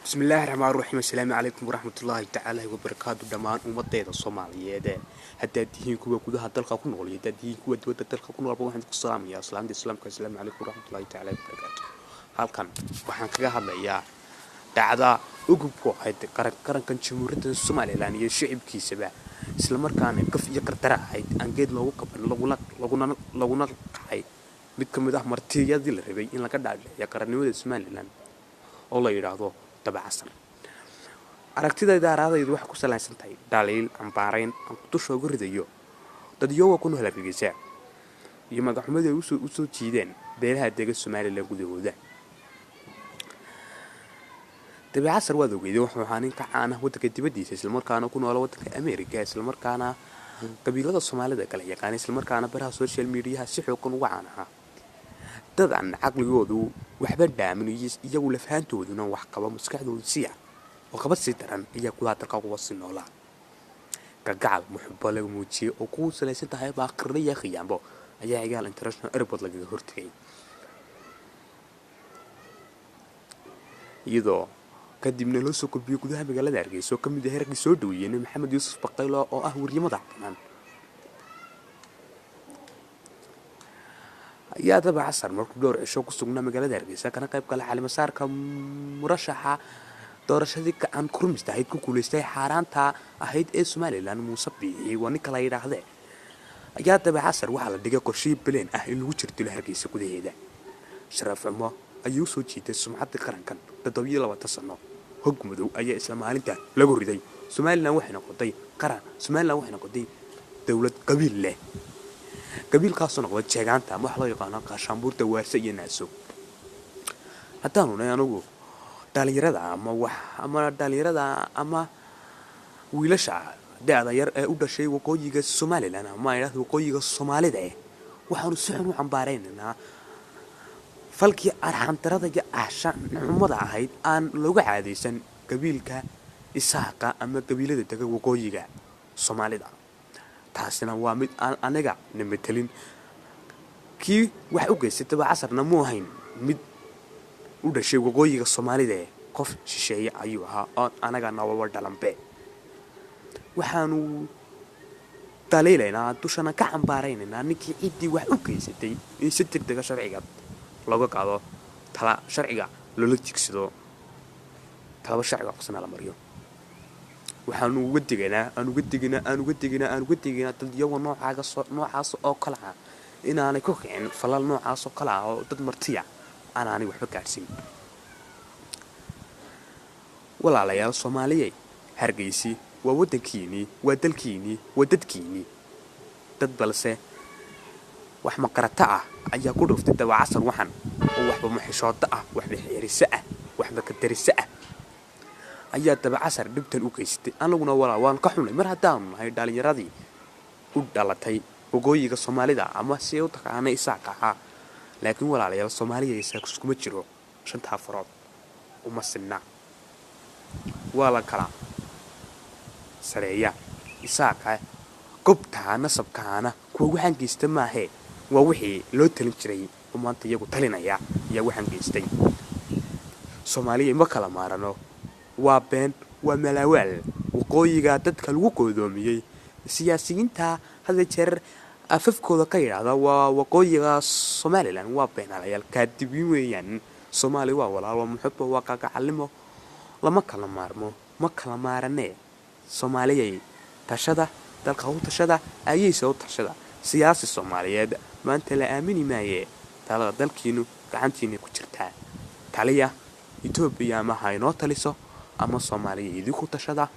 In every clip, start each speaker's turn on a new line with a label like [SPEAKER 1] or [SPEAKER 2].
[SPEAKER 1] بسم الله الرحمن الرحيم. السلام عليكم ورحمة الله تعالى وبركاته. دمان أمتي الصومالية هدا دين كوا كده هتلقى كون غلي هدا دين كوا دوا تلقى كون ربنا عندك السلام يا سلام دي السلام كسلام عليكم ورحمة الله تعالى وبركاته. halkan waxaan kaga hadlayaa dhacda ugu kooxeed qarankan jamhuuriyadda Soomaaliland iyo shacabkiisaba isla markaana kaf iyo qardara ahayd aan geed loogu kaban laguna qaxay mid kamid ah martiyadii la rabay in laga dhaadhiyo qarannimada Soomaaliland oo la yiraahdo dabacsan aragtida idaarada waxa ku saleysan tahay daliil ambaarayn aan ku tusho ugu ridayo dad iyagu ku nool Hargeysa iyo magaxumada u soo jiideen beelaha deegaanka Soomaaliland gudahooda dabacsan waa dogeeyay wuxuu ahaan in ka caan ah waddanka dibadiisa isla markaana ku nool waddanka Ameerika isla markaana qabiilada Soomaalida kala yaqaan isla markaana baraha social media si xooggan uga caan ah dad aan aqligoodu waxba dhaaminayis iyagu lafahantooduna wax qaba maskaxdoodu siya oo qaba si daran iyagu ku hadalka uga sii noolaa gagaal muxubba lagu muujiyo oo ku saleysan tahay baaqriya khiyaambo ayaa ciyaal international airport laga hortagay iyadoo kadibna loo soo gudbiyay gudaha magaalada Hargeysa oo kamid ah herkii soo dhaweeyay Maxamed Yuusuf Baqaylo oo ah wariyada caafimaad ayaa dabacsan markuu door cisho ku sugnaa magaalada Hargeysa kana qayb kala xalimo saarka murashaxa doorashadii ka aan kurmistahay ku kuuleystay xaaraanta ahayd ee Soomaaliland Muuse Biixi waa ninka la yiraahdo ayaa dabacsan waxa la dhigay qorshe bileen ah in lagu jirto Hargeysa gudaheeda sharaf xumo ayuu soo jiitay sumcadda qarankan 27 sano hog madow ayaa isla maalinta lagu riday Soomaaliland waxay noqotay qaran Soomaaliland waxay noqotay dawlad qabiil leh qabiilkaas noqday jeegaanta wax loo yaqaan qaashambuurta waarsa iyo naaso hadaanu anagu dhalinyarada ama wiilasha da'da yar ee u dhashay waqooyiga Soomaaliland ama ayraahdo waqooyiga Soomaalida waxaanu si xun u cambaareynaa falkii arxantarada iyo aashan xumada ahayd aan looga caadeysan qabiilka Isaaqa ama qabiilada degan waqooyiga Soomaalida taasina waa mid aan anaga nimetelin kii wax u geystay dabacasarna muu ahayn mid u dhashay waqooyiga Soomaalida qof shisheeye ayuu ahaa oo anaga nawaba dhalanbe waxaanu daliilaynaa dushana ka cambaareynaa ninkii cidii wax u geystay in si degdeg ah sharciga lagu qaado tala sharciga loo jigsado talaba sharciga qasna la mariyo waxaanu uga digaynaa dad iyagu noocaas oo kala ah inaanay ku kicin falal noocaas oo kala ah oo dad martiya aanay waxba gaarsin walaalayaal Soomaaliyeed Hargeysa waa waddankiini waa dalkiini waa dadkiini dad balse wax ma qarata ah ayaa ku dhuftay dabacsan waxan oo waxba maxishooda ah waxba xiriisa ah waxba ka darisa ah ayaa dabacsan dhibtan u geystay anaguna waan ka xunay mar hadaan nahay dhalinyaradii u dhalatay waqooyiga Soomaalida ama si u taqaanay Isaaqa laakiin walaalayaal Soomaaliyeed isaga iskuma jiro shanta farood uma sinna wala kala sareeya Isaaqa gobta nasabkaana kuwa waxaan geystay maahe waa wixii loo talin jiray oo maanta iyagu talinaya ayaa waxaan geystay Soomaaliyeed ma kala maarano waa been waa malaawal waqooyiga dadka lagu qodoomiyay siyaasiyiinta hada jeer afafkooda ka yiraahdo waa waqooyiga Soomaaliland waa beenalayal ka dibin weeyaan Soomaali waa walaal waa muxubba waa qaqalimo lama kala maarmo ma kala maarane Soomaaliyeed tashada dalka u tashada ayay soo tashada siyaasi Soomaaliyeed maanta la aamini maaye talada dalkiinu gacantiina ku jirtaa taliya Itoobiya ma hayno taliso ama Soomaaliyeed ku tashada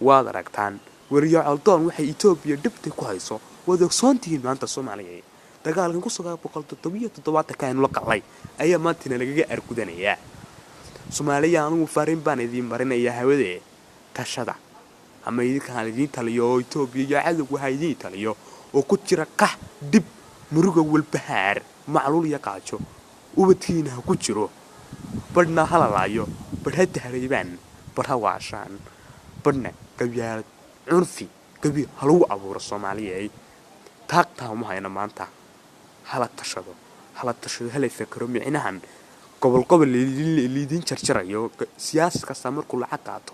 [SPEAKER 1] waad aragtaan wariyo Aldoon waxay Itoobiya dhibtay ku hayso wada soontiin maanta Soomaaliyeed dagaalkan ku soo 177 ka la qalay ayaa maanta lagaga argudanaya Soomaaliya anu fariin baan idin marinaya hawade tashada ama idinka idin taliyo Itoobiya cadawga haydin taliyo oo ku jira qax dib muruga walbahaar macluul ya qaajo ubadkiina ku jiro badna halalaayo badhada hareebaan barhawaashan badna qabyaalad curfi qabiil halu abuuro Soomaaliyeed taaqta ma hayna maanta hala tashado hala fikro micnahan gobol liidin jarjarayo siyaasi kasta markuu lacag qaato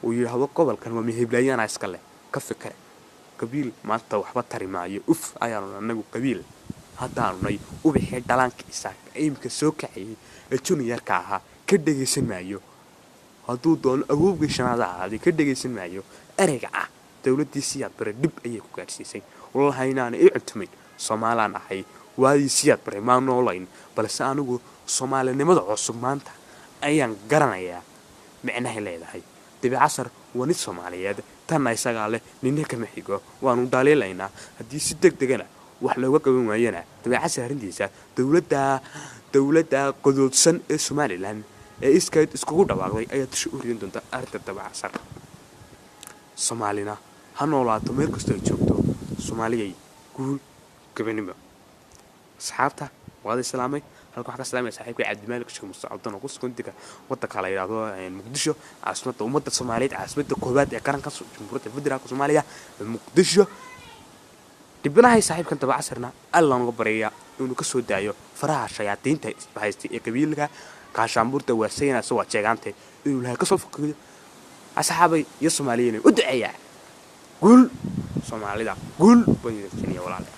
[SPEAKER 1] uu yiraahdo gobolkan waa mihiblayana iska leh ka fikir qabiil maanta waxba tari maayo ayaanu anagu qabiil haddaanay u bixi dhalankiisa imka soo kacay juniorka ahaa ka dhageysan maayo hadduu doono awoobga shanaada ahaadi ka dhageysan maayo ereyga ah dawladdiisii aad bare dib ayay ku gaarsiisay wallahi inaan ay cuntumin Soomaaliland ahay waadiisii aad bare ma noolayn balse anigu Soomaalinimada cusub maanta ayaan garanayaa macnaha leedahay dibicasar wani Soomaaliyeed tan isaga leh ninna kama xigo waanu dhaleelaynaa haddii si degdegana wax looga qaban waayana dibicasar arintiisa dawladda qodoodsan ee Somaliland ee iskayd iskugu dhawaaqday ayaa tusho u ridan doonta arrinta dibicasar Soomaalina ha noolaato meel kasta ay joogto Soomaaliyay guul gabanimo asxaabta waad islaamay halka waxa ka salaamay saaxiibkay Cabdimaalik Sheekh Mustafa oo ku sugan diga waddanka la yiraahdo Muqdisho caasimada ummadda Soomaaliyeed caasimada koobaad ee qaranka Jamhuuriyadda Federaalka Soomaaliya Muqdisho dibnahay saaxiibkan dibicasarna Allah uga bareeya inuu ka soo daayo faraha shayaatiinta isbahaystay ee qabiilka kaashaanburta waasayna soo jeegantay inuu laha ka soo fokayo asxaabay iyo Soomaaliyeed u duceeyaa guul Soomaalida guul bay walaalahay